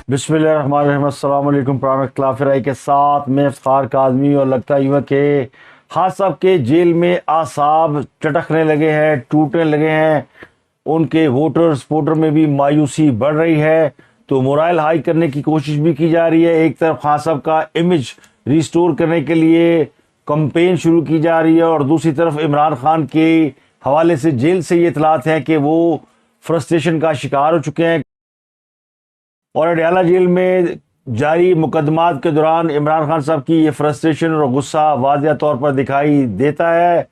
بسم اللہ الرحمن الرحیم۔ السلام علیکم۔ پروگرام اختلاف رائے کے ساتھ میں افتخار کاظمی، اور لگتا یوں ہے کہ خان صاحب کے جیل میں اعصاب چٹکنے لگے ہیں، ٹوٹنے لگے ہیں، ان کے ووٹر سپورٹر میں بھی مایوسی بڑھ رہی ہے، تو مورائل ہائی کرنے کی کوشش بھی کی جا رہی ہے۔ ایک طرف خان صاحب کا امیج ریسٹور کرنے کے لیے کمپین شروع کی جا رہی ہے، اور دوسری طرف عمران خان کے حوالے سے جیل سے یہ اطلاعات ہیں کہ وہ فرسٹریشن کا شکار ہو چکے ہیں، اور اڈیالہ جیل میں جاری مقدمات کے دوران عمران خان صاحب کی یہ فرسٹریشن اور غصہ واضح طور پر دکھائی دیتا ہے۔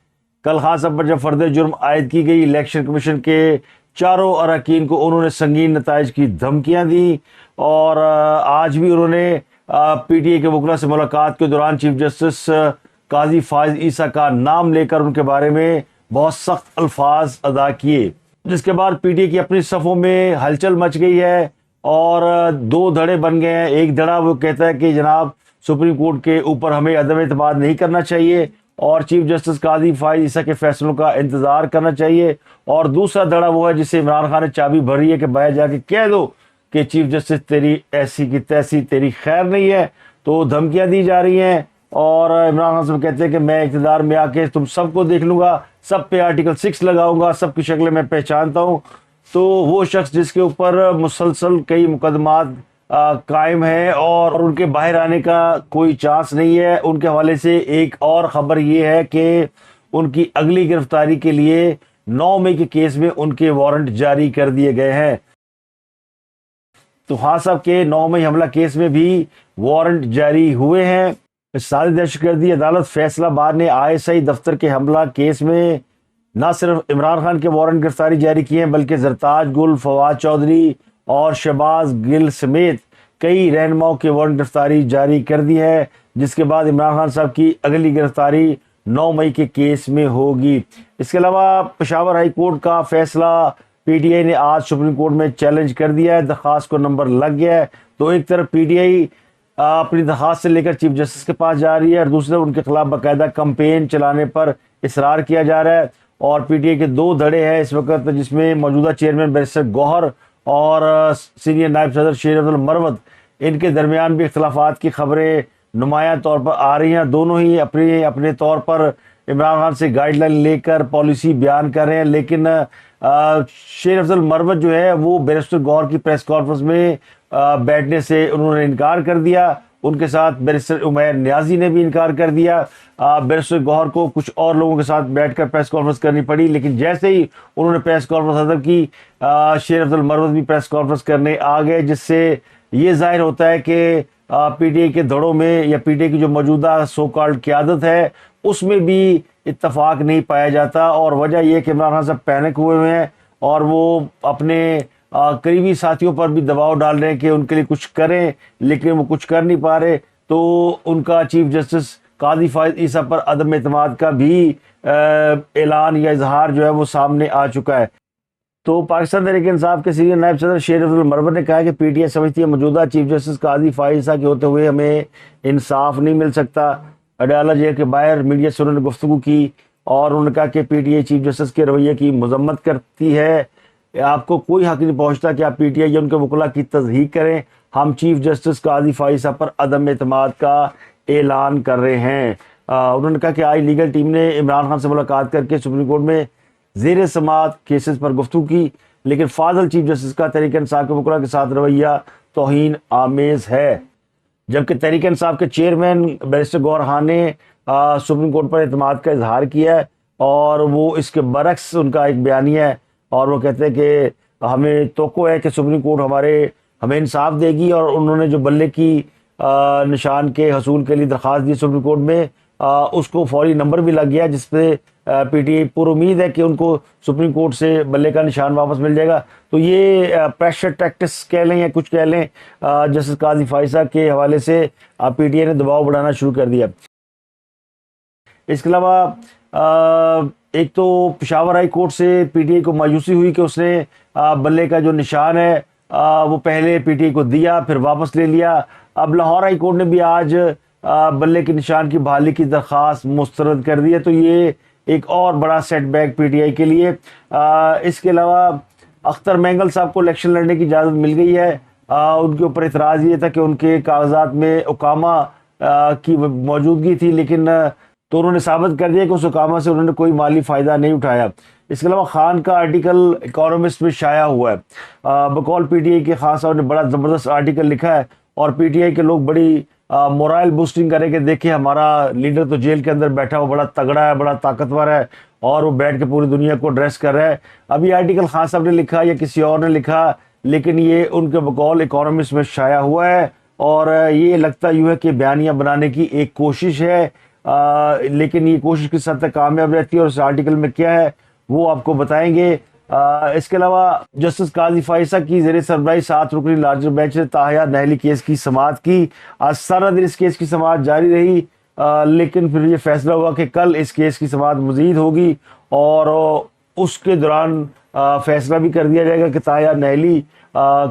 کل خان صاحب پر جب فرد جرم عائد کی گئی، الیکشن کمیشن کے چاروں اراکین کو انہوں نے سنگین نتائج کی دھمکیاں دیں، اور آج بھی انہوں نے پی ٹی اے کے وکلاء سے ملاقات کے دوران چیف جسٹس قاضی فائز عیسیٰ کا نام لے کر ان کے بارے میں بہت سخت الفاظ ادا کیے، جس کے بعد پی ٹی اے کی اپنی صفوں میں ہلچل مچ گئی ہے، اور دو دھڑے بن گئے ہیں۔ ایک دھڑا وہ کہتا ہے کہ جناب سپریم کورٹ کے اوپر ہمیں عدم اعتماد نہیں کرنا چاہیے، اور چیف جسٹس قاضی فائز عیسیٰ کے فیصلوں کا انتظار کرنا چاہیے، اور دوسرا دھڑا وہ ہے جسے عمران خان نے چابی بھری ہے کہ باہر جا کے کہہ دو کہ چیف جسٹس تیری ایسی کی تیسی تیری خیر نہیں ہے، تو دھمکیاں دی جا رہی ہیں، اور عمران خان صاحب کہتے ہیں کہ میں اقتدار میں آ کے تم سب کو دیکھ لوں گا، سب پہ آرٹیکل 6 لگاؤں گا، سب کی شکلیں میں پہچانتا ہوں۔ تو وہ شخص جس کے اوپر مسلسل کئی مقدمات قائم ہیں اور ان کے باہر آنے کا کوئی چانس نہیں ہے، ان کے حوالے سے ایک اور خبر یہ ہے کہ ان کی اگلی گرفتاری کے لیے 9 مئی کے کیس میں ان کے وارنٹ جاری کر دیے گئے ہیں۔ تو خان صاحب کے 9 مئی حملہ کیس میں بھی وارنٹ جاری ہوئے ہیں۔ ساری دہشت گردی عدالت فیصلہ آباد نے ISI دفتر کے حملہ کیس میں نہ صرف عمران خان کے وارنٹ گرفتاری جاری کیے ہیں، بلکہ زرتاج گل، فواد چودھری اور شہباز گل سمیت کئی رہنماؤں کے وارنٹ گرفتاری جاری کر دی ہے، جس کے بعد عمران خان صاحب کی اگلی گرفتاری 9 مئی کے کیس میں ہوگی۔ اس کے علاوہ پشاور ہائی کورٹ کا فیصلہ پی ٹی آئی نے آج سپریم کورٹ میں چیلنج کر دیا ہے، درخواست کو نمبر لگ گیا ہے۔ تو ایک طرف پی ٹی آئی اپنی درخواست سے لے کر چیف جسٹس کے پاس جا رہی ہے، اور دوسری طرف ان کے خلاف باقاعدہ کمپین چلانے پر اصرار کیا جا رہا ہے، اور پی ٹی اے کے 2 دھڑے ہیں اس وقت، جس میں موجودہ چیئرمین بیرسٹر گوہر اور سینئر نائب صدر شیر افضل مروت، ان کے درمیان بھی اختلافات کی خبریں نمایاں طور پر آ رہی ہیں۔ دونوں ہی اپنے طور پر عمران خان سے گائیڈ لائن لے کر پالیسی بیان کر رہے ہیں، لیکن شیر افضل مروت جو ہے وہ بیرسٹر گوہر کی پریس کانفرنس میں بیٹھنے سے انہوں نے انکار کر دیا، ان کے ساتھ بیرسٹر عمیر نیازی نے بھی انکار کر دیا۔ بیرسٹر گوہر کو کچھ اور لوگوں کے ساتھ بیٹھ کر پریس کانفرنس کرنی پڑی، لیکن جیسے ہی انہوں نے پریس کانفرنس حذف کی، شیر افضل مروت بھی پریس کانفرنس کرنے آ گئے، جس سے یہ ظاہر ہوتا ہے کہ پی ٹی اے کے دھڑوں میں یا پی ٹی اے کی جو موجودہ سو کالڈ قیادت ہے اس میں بھی اتفاق نہیں پایا جاتا، اور وجہ یہ کہ عمران خان صاحب پینک ہوئے ہیں، اور وہ اپنے قریبی ساتھیوں پر بھی دباؤ ڈال رہے ہیں کہ ان کے لیے کچھ کریں، لیکن وہ کچھ کر نہیں پا رہے۔ تو ان کا چیف جسٹس قاضی فائز عیسیٰ پر عدم اعتماد کا بھی اعلان یا اظہار جو ہے وہ سامنے آ چکا ہے۔ تو پاکستان تحریک انصاف کے سینئر نائب صدر شیر افضل مروت نے کہا ہے کہ پی ٹی آئی سمجھتی ہے موجودہ چیف جسٹس قاضی فائز عیسیٰ کے ہوتے ہوئے ہمیں انصاف نہیں مل سکتا۔ اڈیالہ جیل کے باہر میڈیا سے انہوں نے گفتگو کی، اور انہوں نے کہا کہ پی ٹی آئی چیف جسٹس کے رویے کی مذمت کرتی ہے، آپ کو کوئی حق نہیں پہنچتا کہ آپ پی ٹی آئی یا ان کے وکلاء کی تصحیح کریں، ہم چیف جسٹس قاضی فائز عیسیٰ پر عدم اعتماد کا اعلان کر رہے ہیں۔ انہوں نے کہا کہ آج لیگل ٹیم نے عمران خان سے ملاقات کر کے سپریم کورٹ میں زیر سماعت کیسز پر گفتگو کی، لیکن فاضل چیف جسٹس کا تحریک انصاف کے وکلاء کے ساتھ رویہ توہین آمیز ہے، جبکہ تحریک انصاف کے چیئرمین بیرسٹر گوہر خان نے سپریم کورٹ پر اعتماد کا اظہار کیا ہے، اور وہ اس کے برعکس ان کا ایک بیانیہ ہے، اور وہ کہتے ہیں کہ ہمیں توقع ہے کہ سپریم کورٹ ہمیں انصاف دے گی، اور انہوں نے جو بلے کی نشان کے حصول کے لیے درخواست دی سپریم کورٹ میں، اس کو فوری نمبر بھی لگ گیا، جس پہ پی ٹی آئی پر امید ہے کہ ان کو سپریم کورٹ سے بلے کا نشان واپس مل جائے گا۔ تو یہ پریشر ٹیکٹس کہہ لیں یا کچھ کہہ لیں، جسٹس قاضی فائزہ کے حوالے سے پی ٹی آئی نے دباؤ بڑھانا شروع کر دیا۔ اس کے علاوہ ایک تو پشاور ہائی کورٹ سے پی ٹی آئی کو مایوسی ہوئی کہ اس نے بلے کا جو نشان ہے وہ پہلے پی ٹی آئی کو دیا پھر واپس لے لیا۔ اب لاہور ہائی کورٹ نے بھی آج بلے کے نشان کی بحالی کی درخواست مسترد کر دی ہے، تو یہ ایک اور بڑا setback P T I کے لیے۔ اس کے علاوہ اختر مینگل صاحب کو الیکشن لڑنے کی اجازت مل گئی ہے، ان کے اوپر اعتراض یہ تھا کہ ان کے کاغذات میں اقامہ کی موجودگی تھی، لیکن تو انہوں نے ثابت کر دیا کہ اس اقامہ سے انہوں نے کوئی مالی فائدہ نہیں اٹھایا۔ اس کے علاوہ خان کا آرٹیکل اکانومسٹ میں شائع ہوا ہے، بقول پی ٹی آئی کے خان صاحب نے بڑا زبردست آرٹیکل لکھا ہے، اور پی ٹی آئی کے لوگ بڑی مورائل بوسٹنگ کرے کہ دیکھیں ہمارا لیڈر تو جیل کے اندر بیٹھا ہوا بڑا تگڑا ہے، بڑا طاقتور ہے، اور وہ بیٹھ کے پوری دنیا کو ایڈریس کر رہا ہے۔ اب یہ آرٹیکل خان صاحب نے لکھا یا کسی اور نے لکھا، لیکن یہ ان کے بقول اکانومسٹ میں شائع ہوا ہے، اور یہ لگتا یوں ہے کہ بیانیہ بنانے کی ایک کوشش ہے، لیکن یہ کوشش کس حد تک کامیاب رہتی ہے اور اس آرٹیکل میں کیا ہے وہ آپ کو بتائیں گے۔ اس کے علاوہ جسٹس قاضی فائزہ کی زیر سربراہی 7 رکنی لارجر بینچ نے طاہیہ نہلی کیس کی سماعت کی۔ آج سارا دن اس کیس کی سماعت جاری رہی، لیکن پھر یہ فیصلہ ہوا کہ کل اس کیس کی سماعت مزید ہوگی، اور اس کے دوران فیصلہ بھی کر دیا جائے گا کہ طاہیہ نہلی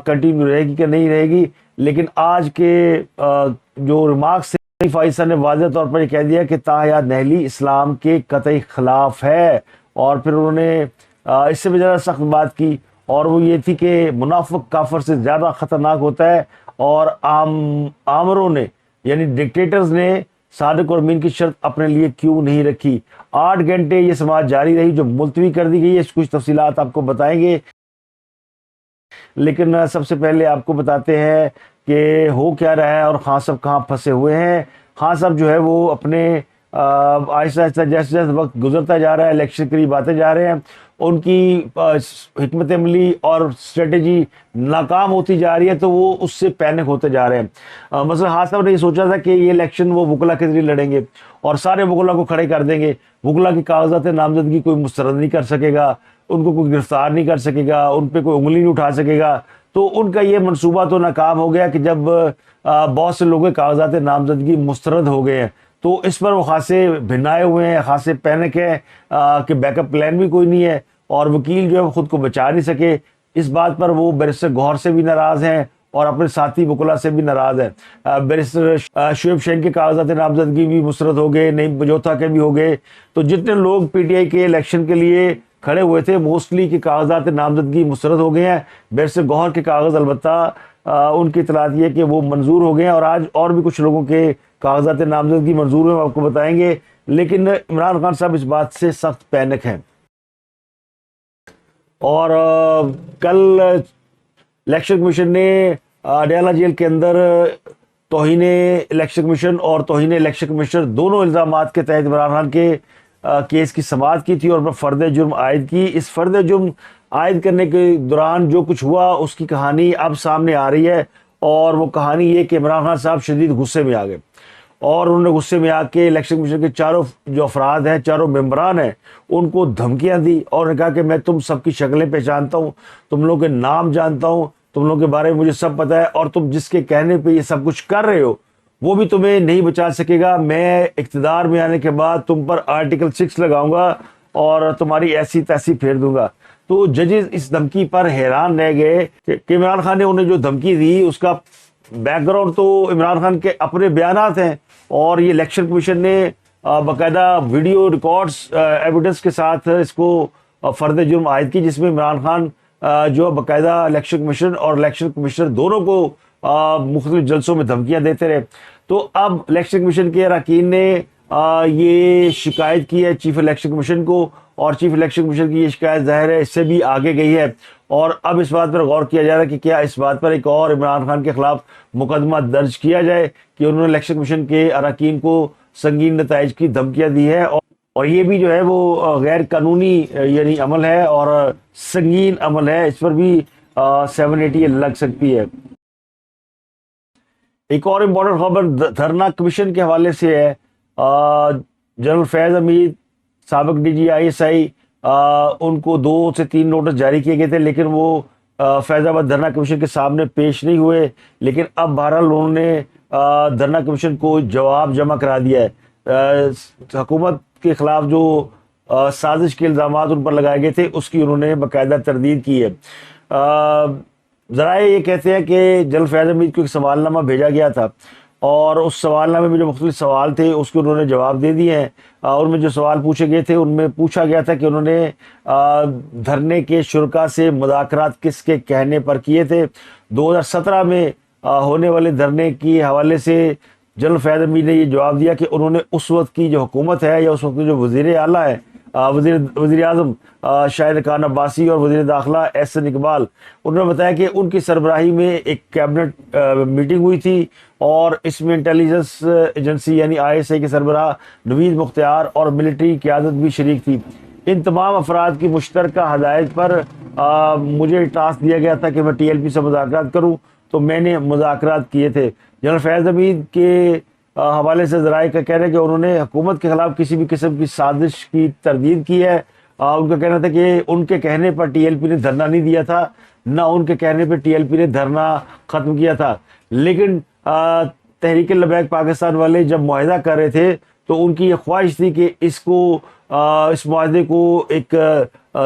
کنٹینیو رہے گی کہ نہیں رہے گی۔ لیکن آج کے جو ریمارکس فائزہ نے واضح طور پر یہ کہہ دیا کہ طاہیہ نہلی اسلام کے قطعی خلاف ہے، اور پھر انہوں نے اس سے بھی زیادہ سخت بات کی، اور وہ یہ تھی کہ منافق کافر سے زیادہ خطرناک ہوتا ہے، اور آمروں نے یعنی ڈکٹیٹرز نے صادق اور امین کی شرط اپنے لیے کیوں نہیں رکھی۔ 8 گھنٹے یہ سماعت جاری رہی جو ملتوی کر دی گئی ہے، کچھ تفصیلات آپ کو بتائیں گے، لیکن سب سے پہلے آپ کو بتاتے ہیں کہ ہو کیا رہا ہے اور خان صاحب کہاں پھنسے ہوئے ہیں۔ خان صاحب جو ہے وہ اپنے آہستہ آہستہ جیسے جیسے وقت گزرتا جا رہا ہے، الیکشن قریب آتے جا رہے ہیں، ان کی حکمت عملی اور اسٹریٹجی ناکام ہوتی جا رہی ہے، تو وہ اس سے پینک ہوتے جا رہے ہیں۔ مثلا خان صاحب نے یہ سوچا تھا کہ یہ الیکشن وہ وکلا کے ذریعے لڑیں گے اور سارے وکلا کو کھڑے کر دیں گے، وکلا کی کاغذات نامزدگی کوئی مسترد نہیں کر سکے گا، ان کو کوئی گرفتار نہیں کر سکے گا، ان پہ کوئی انگلی نہیں اٹھا سکے گا۔ تو ان کا یہ منصوبہ تو ناکام ہو گیا کہ جب بہت سے لوگوں کے کاغذات نامزدگی مسترد ہو گئے ہیں، تو اس پر وہ خاصے بھنائے ہوئے ہیں، خاصے پینک ہیں کہ بیک اپ پلان بھی کوئی نہیں ہے، اور وکیل جو ہے وہ خود کو بچا نہیں سکے۔ اس بات پر وہ بیرسٹر گوہر سے بھی ناراض ہیں اور اپنے ساتھی وکلا سے بھی ناراض ہیں۔ بیرسٹر شعیب شین کے کاغذات نامزدگی بھی مسترد ہو گئے، نعیم بجوتھا کے بھی ہو گئے۔ تو جتنے لوگ پی ٹی آئی کے الیکشن کے لیے کھڑے ہوئے تھے موسٹلی کے کاغذات نامزدگی مسترد ہو گئے ہیں۔ بیرسٹر گوہر کے کاغذ البتہ ان کی اطلاعات یہ کہ وہ منظور ہو گئے ہیں، اور آج اور بھی کچھ لوگوں کے کاغذات نامزدگی منظور ہیں، آپ کو بتائیں گے۔ لیکن عمران خان صاحب اس بات سے سخت پینک ہیں، اور کل الیکشن کمیشن نے اڈیالہ جیل کے اندر توہین الیکشن کمیشن اور توہین الیکشن کمشنر دونوں الزامات کے تحت عمران خان کے کیس کی سماعت کی تھی اور فرد جرم عائد کی۔ اس فرد جرم عائد کرنے کے دوران جو کچھ ہوا اس کی کہانی اب سامنے آ رہی ہے، اور وہ کہانی یہ کہ عمران خان صاحب شدید غصے میں آ گئے، اور انہوں نے غصے میں آ کے الیکشن کمیشن کے چاروں جو افراد ہیں، چاروں ممبران ہیں، ان کو دھمکیاں دی، اور انہوں نے کہا کہ میں تم سب کی شکلیں پہچانتا ہوں، تم لوگوں کے نام جانتا ہوں، تم لوگوں کے بارے میں مجھے سب پتہ ہے، اور تم جس کے کہنے پہ یہ سب کچھ کر رہے ہو وہ بھی تمہیں نہیں بچا سکے گا۔ میں اقتدار میں آنے کے بعد تم پر آرٹیکل 6 لگاؤں گا اور تمہاری ایسی تیسی پھیر دوں گا۔ تو ججز اس دھمکی پر حیران رہ گئے کہ عمران خان نے انہیں جو دھمکی دی اس کا بیک گراؤنڈ تو عمران خان کے اپنے بیانات ہیں، اور یہ الیکشن کمیشن نے باقاعدہ ویڈیو ریکارڈز ایویڈنس کے ساتھ اس کو فرد جرم عائد کی، جس میں عمران خان جو باقاعدہ الیکشن کمیشن اور الیکشن کمشنر دونوں کو مختلف جلسوں میں دھمکیاں دیتے رہے۔ تو اب الیکشن کمیشن کے اراکین نے یہ شکایت کی ہے چیف الیکشن کمیشن کو، اور چیف الیکشن کمیشن کی یہ شکایت ظاہر ہے اس سے بھی آگے گئی ہے، اور اب اس بات پر غور کیا جا رہا ہے کہ کیا اس بات پر ایک اور عمران خان کے خلاف مقدمہ درج کیا جائے کہ انہوں نے الیکشن کمیشن کے اراکین کو سنگین نتائج کی دھمکیاں دی ہے، اور یہ بھی جو ہے وہ غیر قانونی یعنی عمل ہے اور سنگین عمل ہے، اس پر بھی 780 لگ سکتی ہے۔ ایک اور امپورٹنٹ خبر دھرنا کمیشن کے حوالے سے ہے۔ جنرل فیض حمید سابق D G I S I, ان کو 2 سے 3 نوٹس جاری کیے گئے تھے، لیکن وہ فیض آباد دھرنا کمیشن کے سامنے پیش نہیں ہوئے، لیکن اب بہرحال انہوں نے دھرنا کمیشن کو جواب جمع کرا دیا ہے۔ حکومت کے خلاف جو سازش کے الزامات ان پر لگائے گئے تھے اس کی انہوں نے باقاعدہ تردید کی ہے۔ ذرائع یہ کہتے ہیں کہ جنرل فیض حمید کو ایک سوال نامہ بھیجا گیا تھا، اور اس سوال نامے میں جو مختلف سوال تھے اس کے انہوں نے جواب دے دیے ہیں. ان میں جو سوال پوچھے گئے تھے ان میں پوچھا گیا تھا کہ انہوں نے دھرنے کے شرکا سے مذاکرات کس کے کہنے پر کیے تھے. 2017 میں ہونے والے دھرنے کے حوالے سے جنرل فیض حمید نے یہ جواب دیا کہ انہوں نے اس وقت کی جو حکومت ہے یا اس وقت کی جو وزیر اعلیٰ ہے وزیر اعظم شاہد خان عباسی اور وزیر داخلہ احسن اقبال، انہوں نے بتایا کہ ان کی سربراہی میں ایک کیبنٹ میٹنگ ہوئی تھی اور اس میں انٹیلیجنس ایجنسی یعنی ISI کے سربراہ نوید مختار اور ملٹری قیادت بھی شریک تھی. ان تمام افراد کی مشترکہ ہدایت پر مجھے ٹاسک دیا گیا تھا کہ میں TLP سے مذاکرات کروں، تو میں نے مذاکرات کیے تھے. جنرل فیض حمید کے حوالے سے ذرائع کا کہنا ہے کہ انہوں نے حکومت کے خلاف کسی بھی قسم کی سازش کی تردید کی ہے. ان کا کہنا تھا کہ ان کے کہنے پر TLP نے دھرنا نہیں دیا تھا، نہ ان کے کہنے پر TLP نے دھرنا ختم کیا تھا. لیکن تحریک لبیک پاکستان والے جب معاہدہ کر رہے تھے تو ان کی یہ خواہش تھی کہ اس معاہدے کو ایک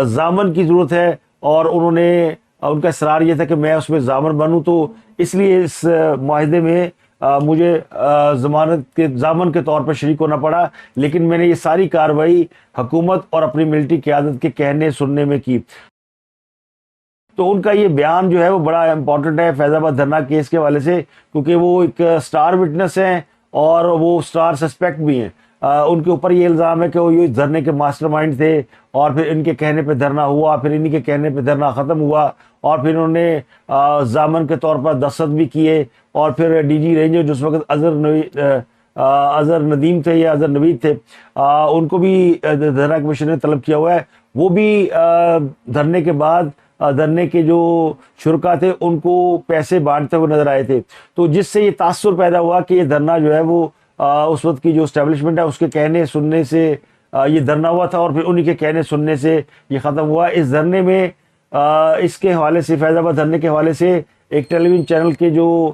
ضامن کی ضرورت ہے، اور انہوں نے ان کا اصرار یہ تھا کہ میں اس میں ضامن بنوں، تو اس لیے اس معاہدے میں مجھے ضامن کے طور پر شریک ہونا پڑا. لیکن میں نے یہ ساری کارروائی حکومت اور اپنی ملٹری قیادت کے کہنے سننے میں کی. تو ان کا یہ بیان جو ہے وہ بڑا امپورٹنٹ ہے فیض آباد دھرنا کیس کے حوالے سے، کیونکہ وہ ایک سٹار وٹنس ہیں اور وہ سٹار سسپیکٹ بھی ہیں. ان کے اوپر یہ الزام ہے کہ وہ یہ دھرنے کے ماسٹر مائنڈ تھے، اور پھر ان کے کہنے پہ دھرنا ہوا، پھر انہی کے کہنے پہ دھرنا ختم ہوا، اور پھر انہوں نے ضامن کے طور پر دستخط بھی کیے. اور پھر DG رینجر جس وقت اظہر ندیم تھے یا اظہر نوید تھے، ان کو بھی دھرنا کمیشن نے طلب کیا ہوا ہے. وہ بھی دھرنے کے بعد دھرنے کے جو شرکا تھے ان کو پیسے بانٹتے ہوئے نظر آئے تھے. تو جس سے یہ تاثر پیدا ہوا کہ یہ دھرنا جو ہے وہ اس وقت کی جو اسٹیبلشمنٹ ہے اس کے کہنے سننے سے یہ دھرنا ہوا تھا، اور پھر انہی کے کہنے سننے سے یہ ختم ہوا. اس دھرنے میں اس کے حوالے سے فیض آباد دھرنے کے حوالے سے ایک ٹیلی ویژن چینل کے جو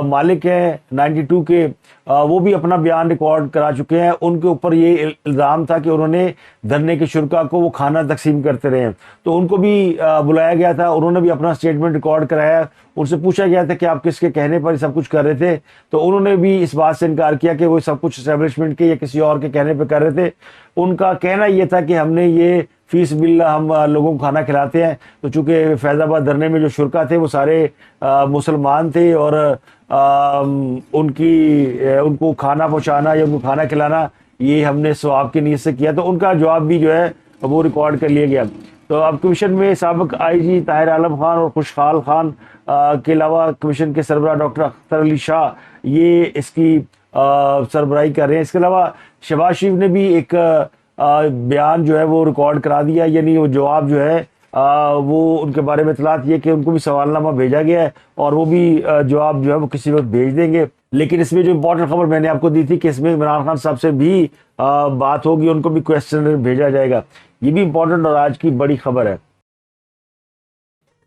مالک ہیں 92 کے، وہ بھی اپنا بیان ریکارڈ کرا چکے ہیں. ان کے اوپر یہ الزام تھا کہ انہوں نے دھرنے کے شرکا کو وہ کھانا تقسیم کرتے رہے ہیں. تو ان کو بھی بلایا گیا تھا، انہوں نے بھی اپنا اسٹیٹمنٹ ریکارڈ کرایا. ان سے پوچھا گیا تھا کہ آپ کس کے کہنے پر سب کچھ کر رہے تھے، تو انہوں نے بھی اس بات سے انکار کیا کہ وہ سب کچھ اسٹیبلشمنٹ کے یا کسی اور کے کہنے پہ کر رہے تھے. ان کا کہنا یہ تھا کہ ہم نے یہ فی سبیل اللہ ہم لوگوں کو کھانا کھلاتے ہیں. تو چونکہ فیض آباد دھرنے میں جو شرکا تھے وہ سارے مسلمان تھے، اور ان کو کھانا پہنچانا یا ان کو کھانا کھلانا یہ ہم نے ثواب کی نیت سے کیا. تو ان کا جواب بھی جو ہے وہ ریکارڈ کر لیا گیا. تو اب کمیشن میں سابق IG طاہر عالم خان اور خوشحال خان کے علاوہ کمیشن کے سربراہ ڈاکٹر اختر علی شاہ یہ اس کی سربراہی کر رہے ہیں. اس کے علاوہ شہباز شریف نے بھی ایک بیان جو ہے وہ ریکارڈ کرا دیا، یعنی وہ جواب جو ہے وہ ان کے بارے میں اطلاعات یہ کہ ان کو بھی سوال نامہ بھیجا گیا ہے، اور وہ بھی جواب جو ہے وہ کسی وقت بھیج دیں گے. لیکن اس میں جو امپورٹنٹ خبر میں نے آپ کو دی تھی کہ اس میں عمران خان صاحب سے بھی بات ہوگی، ان کو بھی کویسچن بھیجا جائے گا. یہ بھی امپورٹنٹ اور آج کی بڑی خبر ہے.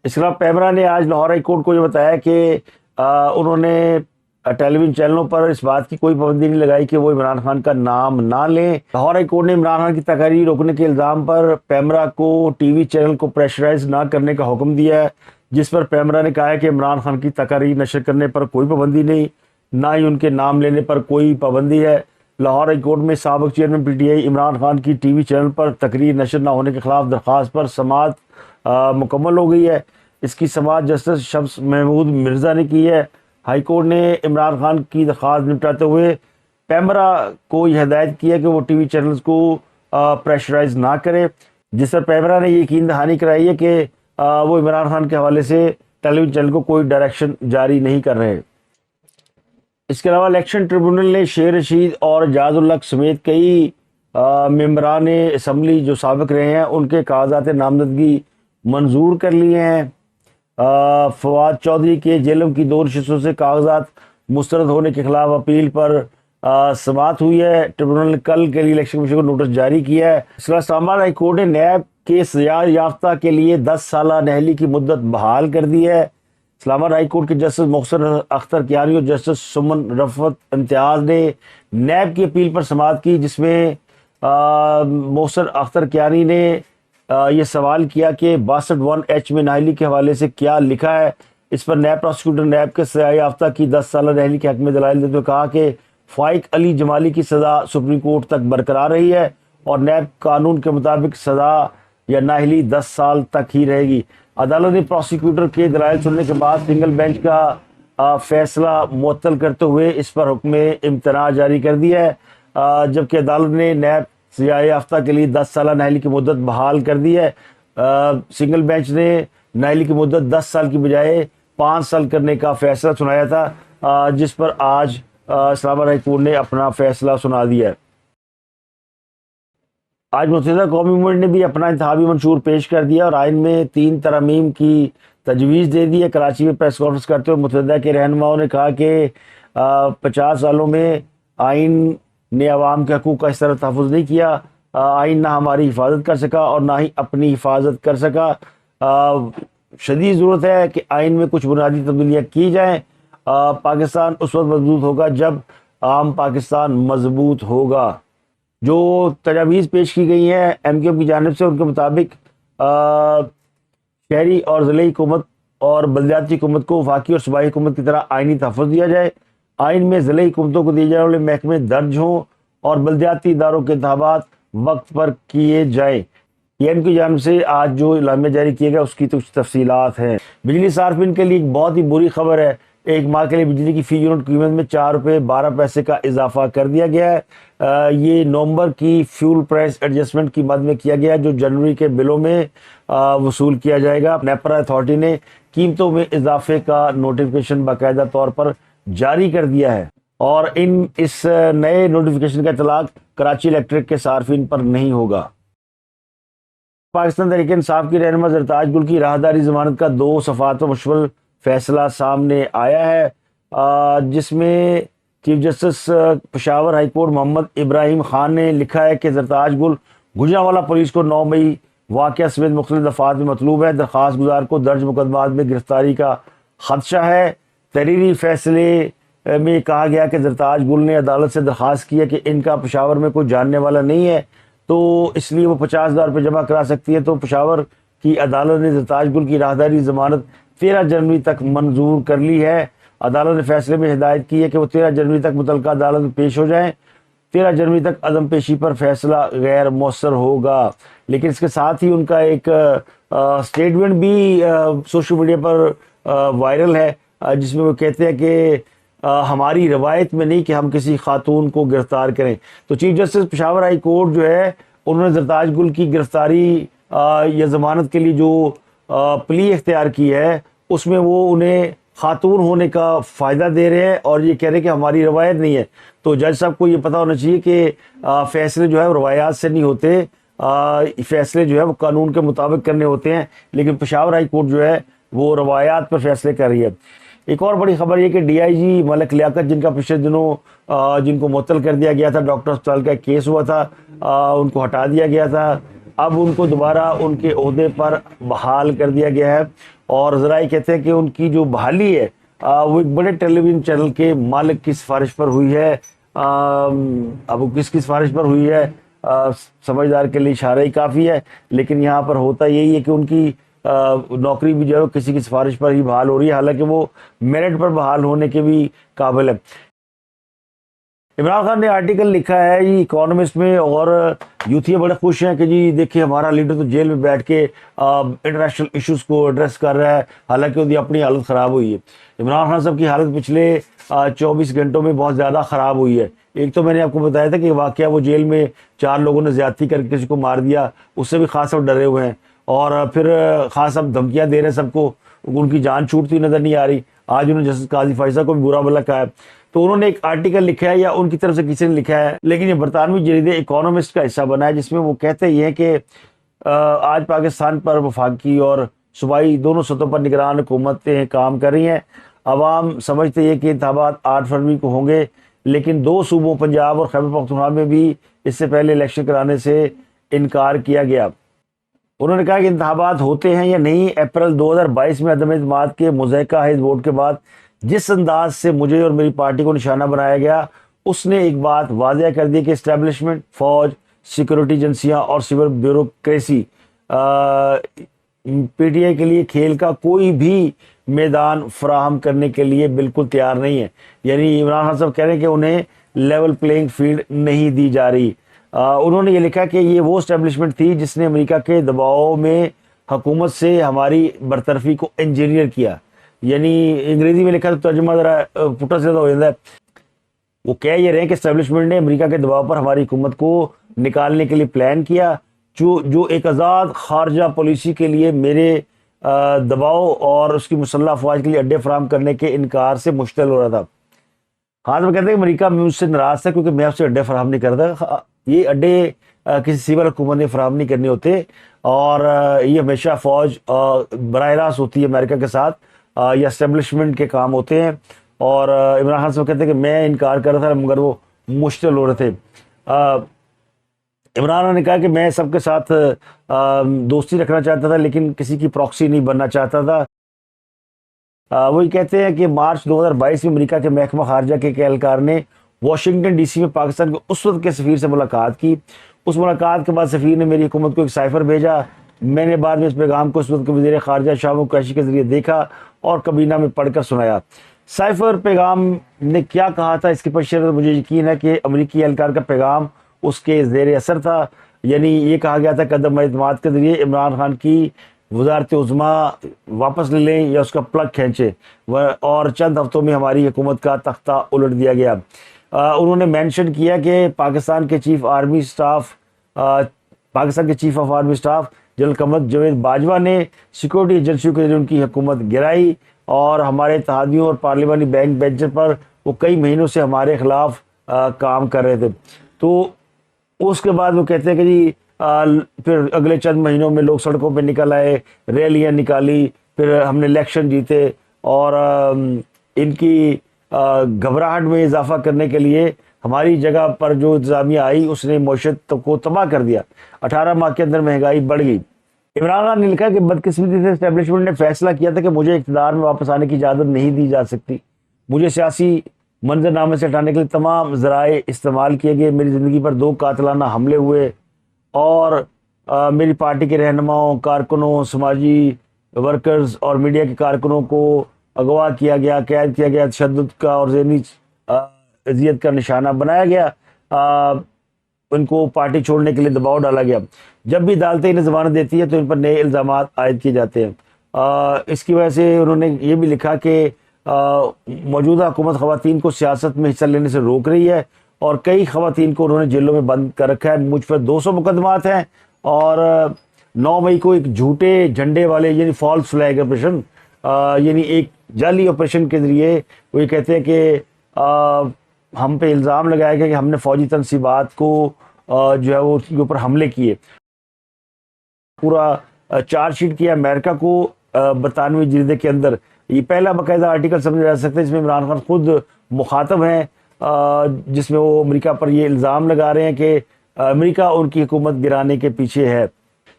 اس کے علاوہ پیمرا نے آج لاہور ہائی کورٹ کو یہ بتایا کہ انہوں نے ٹیلی ویژن چینلوں پر اس بات کی کوئی پابندی نہیں لگائی کہ وہ عمران خان کا نام نہ لیں. لاہور ہائی کورٹ نے عمران خان کی تقاریر روکنے کے الزام پر پیمرا کو TV چینل کو پریشرائز نہ کرنے کا حکم دیا ہے، جس پر پیمرا نے کہا ہے کہ عمران خان کی تقاریر نشر کرنے پر کوئی پابندی نہیں، نہ ہی ان کے نام لینے پر کوئی پابندی ہے. لاہور ہائی کورٹ میں سابق چیئرمین PTI عمران خان کی TV چینل پر تقریر نشر نہ ہونے کے خلاف درخواست پر سماعت مکمل ہو گئی ہے. اس کی سماعت جسٹس شمس محمود مرزا نے کی ہے. ہائی کورٹ نے عمران خان کی درخواست نپٹاتے ہوئے پیمرا کو یہ ہدایت کی ہے کہ وہ TV چینلز کو پریشرائز نہ کرے، جس پر پیمرا نے یہ یقین دہانی کرائی ہے کہ وہ عمران خان کے حوالے سے ٹیلی ویژن چینل کو کوئی ڈائریکشن جاری نہیں کر رہے. اس کے علاوہ الیکشن ٹریبونل نے شیر رشید اور جاز الحق سمیت کئی ممبران اسمبلی جو سابق رہے ہیں ان کے کاغذات نامزدگی منظور کر لیے ہیں. فواد چودھری کے جیلم کی 2 نشستوں سے کاغذات مسترد ہونے کے خلاف اپیل پر سماعت ہوئی ہے. ٹریبونل نے کل کے لیے الیکشن کمیشن کو نوٹس جاری کیا ہے. اس کے علاوہ اسلام آباد ہائی کورٹ نے نیب کے سزا یافتہ کے لیے 10 سالہ نہلی کی مدت بحال کر دی ہے. اسلام آباد ہائی کورٹ کے جسٹس محسن اختر کیانی اور جسٹس سمن رفعت امتیاز نے نیب کی اپیل پر سماعت کی، جس میں محسن اختر کیانی نے یہ سوال کیا کہ 62(1)H میں نااہلی کے حوالے سے کیا لکھا ہے. اس پر نیب پروسیکیوٹر نیب کے سزائے یافتہ کی 10 سالہ نااہلی کے حق میں دلائل دیتے ہوئے کہا کہ فائق علی جمالی کی سزا سپریم کورٹ تک برقرار رہی ہے اور نیب قانون کے مطابق سزا یا نااہلی 10 سال تک ہی رہے گی۔ عدالت نے پروسیکیوٹر کے دلائل سننے کے بعد سنگل بینچ کا فیصلہ معطل کرتے ہوئے اس پر حکم امتناع جاری کر دیا ہے، جبکہ عدالت نے نیب سزائے یافتہ کے لیے 10 سالہ نااہلی کی مدت بحال کر دی ہے۔ سنگل بینچ نے نااہلی کی مدت 10 سال کی بجائے 5 سال کرنے کا فیصلہ سنایا تھا، جس پر آج اسلام آباد ہائی کورٹ نے اپنا فیصلہ سنا دیا ہے۔ آج متحدہ قومی موومنٹ نے بھی اپنا انتخابی منشور پیش کر دیا اور آئین میں 3 ترامیم کی تجویز دے دی ہے۔ کراچی میں پریس کانفرنس کرتے ہوئے متحدہ کے رہنماؤں نے کہا کہ 50 سالوں میں آئین نے عوام کے حقوق کا اس طرح تحفظ نہیں کیا، آئین نہ ہماری حفاظت کر سکا اور نہ ہی اپنی حفاظت کر سکا۔ شدید ضرورت ہے کہ آئین میں کچھ بنیادی تبدیلیاں کی جائیں۔ پاکستان اس وقت مضبوط ہوگا جب عام پاکستان مضبوط ہوگا۔ جو تجاویز پیش کی گئی ہیں ایم کیو ایم کی جانب سے، ان کے مطابق شہری اور ضلعی حکومت اور بلدیاتی حکومت کو وفاقی اور صوبائی حکومت کی طرح آئینی تحفظ دیا جائے۔ آئین میں ضلعی حکومتوں کو دیے جانے والے محکمے درج ہوں اور بلدیاتی اداروں کے انتخابات وقت پر کیے جائیں۔ پی ایم کی جانب سے آج جو اعلامیہ جاری کیا گیا اس کی کچھ تفصیلات ہیں۔ بجلی صارفین کے لیے ایک بہت ہی بری خبر ہے، ایک ماہ کے لیے بجلی کی فی یونٹ قیمت میں 4 روپے 12 پیسے کا اضافہ کر دیا گیا ہے۔ یہ نومبر کی فیول پرائس ایڈجسٹمنٹ کی مد میں کیا گیا ہے جو جنوری کے بلوں میں وصول کیا جائے گا۔ نیپرا اتھارٹی نے قیمتوں میں اضافے کا نوٹیفیکیشن باقاعدہ طور پر جاری کر دیا ہے اور اس نئے نوٹیفیکیشن کا اطلاق کراچی الیکٹرک کے صارفین پر نہیں ہوگا۔ پاکستان تحریک انصاف کی رہنما زرتاج گل کی راہداری ضمانت کا 2 صفحات پر مشتمل فیصلہ سامنے آیا ہے، جس میں chief justice Peshawar high court Muhammad Ibrahim Khan نے لکھا ہے کہ زرتاج گل گجرانوالہ پولیس کو 9 مئی واقعہ سمیت مختلف دفعات میں مطلوب ہے۔ درخواست گزار کو درج مقدمات میں گرفتاری کا خدشہ ہے۔ تحریری فیصلے میں کہا گیا کہ زرتاج گل نے عدالت سے درخواست کی ہے کہ ان کا پشاور میں کوئی جاننے والا نہیں ہے تو اس لیے وہ 50,000 روپے جمع کرا سکتی ہے، تو پشاور کی عدالت نے زرتاج گل کی راہداری ضمانت 13 جنوری تک منظور کر لی ہے۔ عدالت نے فیصلے میں ہدایت کی ہے کہ وہ 13 جنوری تک متعلقہ عدالت میں پیش ہو جائیں۔ 13 جنوری تک عدم پیشی پر فیصلہ غیر مؤثر ہوگا، لیکن اس کے ساتھ ہی ان کا ایک سٹیٹمنٹ بھی سوشل میڈیا پر وائرل ہے، جس میں وہ کہتے ہیں کہ ہماری روایت میں نہیں کہ ہم کسی خاتون کو گرفتار کریں۔ تو chief justice Peshawar high court جو ہے انہوں نے زرتاج گل کی گرفتاری یا ضمانت کے لیے جو پلی اختیار کی ہے اس میں وہ انہیں خاتون ہونے کا فائدہ دے رہے ہیں اور یہ کہہ رہے ہیں کہ ہماری روایت نہیں ہے۔ تو جج صاحب کو یہ پتہ ہونا چاہیے کہ فیصلے جو ہے وہ روایات سے نہیں ہوتے، فیصلے جو ہے وہ قانون کے مطابق کرنے ہوتے ہیں، لیکن پشاور ہائی کورٹ جو ہے وہ روایات پر فیصلے کر رہی ہے۔ ایک اور بڑی خبر یہ کہ ڈی آئی جی ملک لیاقت جن کا پچھلے دنوں جن کو معطل کر دیا گیا تھا، ڈاکٹر اسپتال کا کیس ہوا تھا، ان کو ہٹا دیا گیا تھا، اب ان کو دوبارہ ان کے عہدے پر بحال کر دیا گیا ہے اور ذرائع کہتے ہیں کہ ان کی جو بحالی ہے وہ ایک بڑے ٹیلی ویژن چینل کے مالک کی سفارش پر ہوئی ہے۔ اب کس کی سفارش پر ہوئی ہے سمجھدار کے لیے اشارہ ہی کافی ہے، لیکن یہاں پر ہوتا یہی ہے کہ ان کی نوکری بھی جو ہے کسی کی سفارش پر ہی بحال ہو رہی ہے، حالانکہ وہ میرٹ پر بحال ہونے کے بھی قابل ہے۔ عمران خان نے آرٹیکل لکھا ہے جی اکانومسٹ میں اور یوتھیاں بڑے خوش ہیں کہ جی دیکھیں ہمارا لیڈر تو جیل میں بیٹھ کے انٹرنیشنل ایشوز کو ایڈریس کر رہا ہے، حالانکہ ان کی اپنی حالت خراب ہوئی ہے۔ عمران خان صاحب کی حالت پچھلے 24 گھنٹوں میں بہت زیادہ خراب ہوئی ہے۔ ایک تو میں نے آپ کو بتایا تھا کہ واقعہ وہ جیل میں 4 لوگوں نے زیادتی کر کے کسی کو مار دیا، اس سے بھی خاص صاحب ڈرے ہوئے ہیں اور پھر خاص صاحب دھمکیاں دے رہے ہیں سب کو، ان کی جان چھوٹتی نظر نہیں آ رہی۔ آج انہوں نے جسٹس قاضی فائزہ کو بھی برا بھلا کہا ہے، تو انہوں نے ایک آرٹیکل لکھا ہے یا ان کی طرف سے کسی نے لکھا ہے، لیکن یہ برطانوی جریدے اکانومسٹ کا حصہ بنا ہے، جس میں وہ کہتے یہ ہیں کہ آج پاکستان پر وفاقی اور صوبائی دونوں سطحوں پر نگران حکومتیں کام کر رہی ہیں۔ عوام سمجھتے ہیں کہ انتخابات 8 فروری کو ہوں گے، لیکن 2 صوبوں پنجاب اور خیبر پختونخوا میں بھی اس سے پہلے الیکشن کرانے سے انکار کیا گیا۔ انہوں نے کہا کہ انتخابات ہوتے ہیں یا نہیں، اپریل 2022 میں عدم اعتماد کے مضحکہ خیز ووٹ کے بعد جس انداز سے مجھے اور میری پارٹی کو نشانہ بنایا گیا، اس نے ایک بات واضح کر دی کہ اسٹیبلشمنٹ، فوج، سیکورٹی ایجنسیاں اور civil bureaucracy P T I کے لیے کھیل کا کوئی بھی میدان فراہم کرنے کے لیے بالکل تیار نہیں ہے. یعنی عمران خان صاحب کہہ رہے ہیں کہ انہیں لیول پلینگ فیلڈ نہیں دی جا رہی. انہوں نے یہ لکھا کہ یہ وہ اسٹیبلشمنٹ تھی جس نے امریکہ کے دباؤ میں حکومت سے ہماری برطرفی کو انجینئر کیا. یعنی انگریزی میں لکھا تو ترجمہ ذرا پٹا سیدھا ہو جاتا ہے. وہ کہہ یہ رہے ہیں کہ اسٹیبلشمنٹ نے امریکہ کے دباؤ پر ہماری حکومت کو نکالنے کے لیے پلان کیا جو ایک آزاد خارجہ پالیسی کے لیے میرے دباؤ اور اس کی مسلح افواج کے لیے اڈے فراہم کرنے کے انکار سے مشتعل ہو رہا تھا. خاص میں کہتے ہیں کہ امریکہ مجھ سے ناراض تھا کیونکہ میں اس سے اڈے فراہم نہیں کرتا. یہ اڈے کسی سول حکومت نے فراہم نہیں کرنے ہوتے اور یہ ہمیشہ فوج براہ راست ہوتی ہے امریکہ کے ساتھ یا اسٹیبلشمنٹ کے کام ہوتے ہیں. اور عمران خان صاحب کہتے ہیں کہ میں انکار کر رہا تھا مگر وہ مشتعل ہو رہے تھے. عمران نے کہا کہ میں سب کے ساتھ دوستی رکھنا چاہتا تھا لیکن کسی کی پراکسی نہیں بننا چاہتا تھا. وہی کہتے ہیں کہ مارچ 2022 میں امریکہ کے محکمہ خارجہ کے ایک اہلکار نے واشنگٹن ڈی سی میں پاکستان کے اس وقت کے سفیر سے ملاقات کی. اس ملاقات کے بعد سفیر نے میری حکومت کو ایک سائفر بھیجا. میں نے بعد میں اس پیغام کو اس وقت کے وزیر خارجہ شاہ قریشی کے ذریعے دیکھا اور کابینہ میں پڑھ کر سنایا. سائفر پیغام نے کیا کہا تھا اس کے پیش نظر مجھے یقین ہے کہ امریکی اہلکار کا پیغام اس کے زیر اثر تھا. یعنی یہ کہا گیا تھا کہ عدم اعتماد کے ذریعے عمران خان کی وزارت عظمیٰ واپس لے لیں یا اس کا پلگ کھینچیں اور چند ہفتوں میں ہماری حکومت کا تختہ الٹ دیا گیا. انہوں نے مینشن کیا کہ پاکستان کے chief of army staff general Qamar Javed Bajwa نے سیکورٹی ایجنسیوں کے ذریعے ان کی حکومت گرائی اور ہمارے اتحادیوں اور پارلیمانی بینک بینچر پر وہ کئی مہینوں سے ہمارے خلاف کام کر رہے تھے. تو اس کے بعد وہ کہتے ہیں کہ جی پھر اگلے چند مہینوں میں لوگ سڑکوں پہ نکل آئے, ریلیاں نکالی, پھر ہم نے الیکشن جیتے اور ان کی گھبراہٹ میں اضافہ کرنے کے لیے ہماری جگہ پر جو انتظامیہ آئی اس نے معیشت کو تباہ کر دیا. 18 ماہ کے اندر مہنگائی بڑھ گئی. عمران خان نے لکھا کہ بدقسمتی سے اسٹیبلشمنٹ نے فیصلہ کیا تھا کہ مجھے اقتدار میں واپس آنے کی اجازت نہیں دی جا سکتی. مجھے سیاسی منظرنامے سے ہٹانے کے لیے تمام ذرائع استعمال کیے گئے. میری زندگی پر 2 قاتلانہ حملے ہوئے اور میری پارٹی کے رہنماؤں, کارکنوں, سماجی ورکرز اور میڈیا کے کارکنوں کو اغوا کیا گیا, قید کیا گیا, تشدد کا اور ذہنی اذیت کا نشانہ بنایا گیا. ان کو پارٹی چھوڑنے کے لیے دباؤ ڈالا گیا. جب بھی عدالتیں انہیں ضمانت دیتی ہے تو ان پر نئے الزامات عائد کیے جاتے ہیں. اس کی وجہ سے انہوں نے یہ بھی لکھا کہ موجودہ حکومت خواتین کو سیاست میں حصہ لینے سے روک رہی ہے اور کئی خواتین کو انہوں نے جیلوں میں بند کر رکھا ہے. مجھ پر 200 مقدمات ہیں اور 9 مئی کو ایک جھوٹے جھنڈے والے یعنی فالس فلیگ آپریشن یعنی ایک جعلی آپریشن کے ذریعے وہ یہ کہتے ہیں کہ ہم پہ الزام لگایا گیا کہ ہم نے فوجی تنصیبات کو جو ہے وہ اس کے اوپر حملے کیے. پورا چارج شیٹ کیا امریکہ کو 92ویں جلدے کے اندر. یہ پہلا باقاعدہ آرٹیکل سمجھا جا سکتا ہے جس میں عمران خان خود مخاطب ہیں, جس میں وہ امریکہ پر یہ الزام لگا رہے ہیں کہ امریکہ ان کی حکومت گرانے کے پیچھے ہے.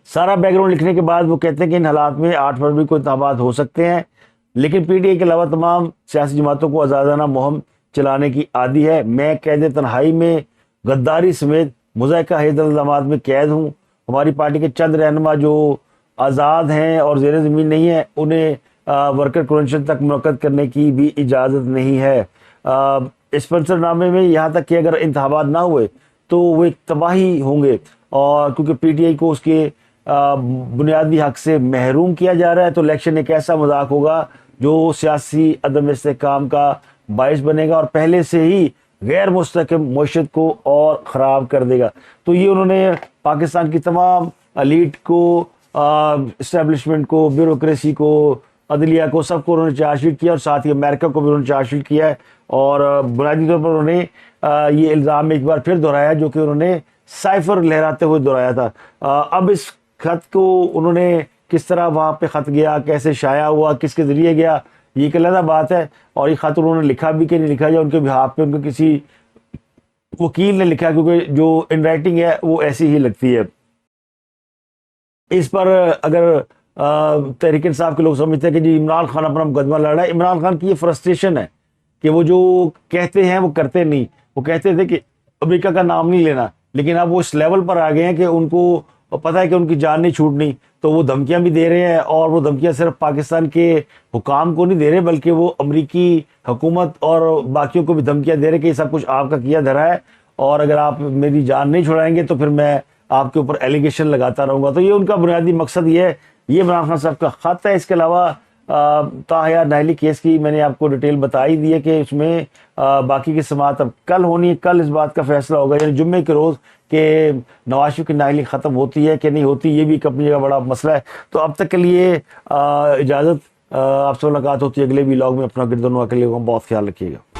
سارا بیک گراؤنڈ لکھنے کے بعد وہ کہتے ہیں کہ ان حالات میں 8 فروری کو انتخابات ہو سکتے ہیں لیکن پی ٹی آئی کے علاوہ تمام سیاسی جماعتوں کو آزادانہ مہم چلانے کی عادی ہے. میں قید تنہائی میں غداری سمیت مضحکہ حیدر الزامات میں قید ہوں. ہماری پارٹی کے چند رہنما جو آزاد ہیں اور زیر زمین نہیں ہیں انہیں ورکر کنونشن تک منعقد کرنے کی بھی اجازت نہیں ہے. اس منظر نامے میں یہاں تک کہ اگر انتخابات نہ ہوئے تو وہ ایک تباہی ہوں گے اور کیونکہ پی ٹی آئی کو اس کے بنیادی حق سے محروم کیا جا رہا ہے تو الیکشن ایک ایسا مذاق ہوگا جو سیاسی عدم استحکام کا باعث بنے گا اور پہلے سے ہی غیر مستحکم معیشت کو اور خراب کر دے گا. تو یہ انہوں نے پاکستان کی تمام ایلیٹ کو, اسٹیبلشمنٹ کو, بیوروکریسی کو, عدلیہ کو, سب کو انہوں نے چارج شیٹ کیا اور ساتھ ہی امریکہ کو بھی انہوں نے چارج شیٹ کیا ہے اور بنیادی طور پر انہوں نے یہ الزام ایک بار پھر دہرایا جو کہ انہوں نے سائفر لہراتے ہوئے دہرایا تھا. اب اس خط کو انہوں نے کس طرح وہاں پہ خط گیا, کیسے شائع ہوا, کس کے ذریعے گیا, یہ ایک علیحدہ بات ہے. اور یہ خط انہوں نے لکھا بھی کہ نہیں لکھا یا ان کے بہاف پہ ان کے کسی وکیل نے لکھا کیونکہ جو ان رائٹنگ ہے وہ ایسی ہی لگتی ہے. اس پر اگر تحریک انصاف کے لوگ سمجھتے ہیں کہ جی عمران خان اپنا مقدمہ لڑ رہا ہے, عمران خان کی یہ فرسٹریشن ہے کہ وہ جو کہتے ہیں وہ کرتے نہیں. وہ کہتے تھے کہ امریکہ کا نام نہیں لینا لیکن اب وہ اس لیول پر آ گئے ہیں کہ ان کو اور پتہ ہے کہ ان کی جان نہیں چھوٹنی، تو وہ دھمکیاں بھی دے رہے ہیں، اور وہ دھمکیاں صرف پاکستان کے حکام کو نہیں دے رہے بلکہ وہ امریکی حکومت اور باقیوں کو بھی دھمکیاں دے رہے کہ یہ سب کچھ آپ کا کیا دھرا ہے، اور اگر آپ میری جان نہیں چھڑائیں گے تو پھر میں آپ کے اوپر ایلیگیشن لگاتا رہوں گا۔ تو یہ ان کا بنیادی مقصد یہ ہے۔ یہ عمران خان صاحب کا خط ہے۔ اس کے علاوہ طاہیہ ناہلی کیس کی میں نے آپ کو ڈیٹیل بتائی دی ہے کہ اس میں باقی کی سماعت اب کل ہونی ہے۔ کل اس بات کا فیصلہ ہوگا، یعنی جمعے کے روز، کہ نواز شریف کی نااہلی ختم ہوتی ہے کہ نہیں ہوتی۔ یہ بھی ایک اپنی جگہ بڑا مسئلہ ہے۔ تو اب تک کے لیے اجازت، آپ سے ملاقات ہوتی ہے اگلے ولاگ میں۔ اپنا گردنوا کے لیے بہت خیال رکھیے گا۔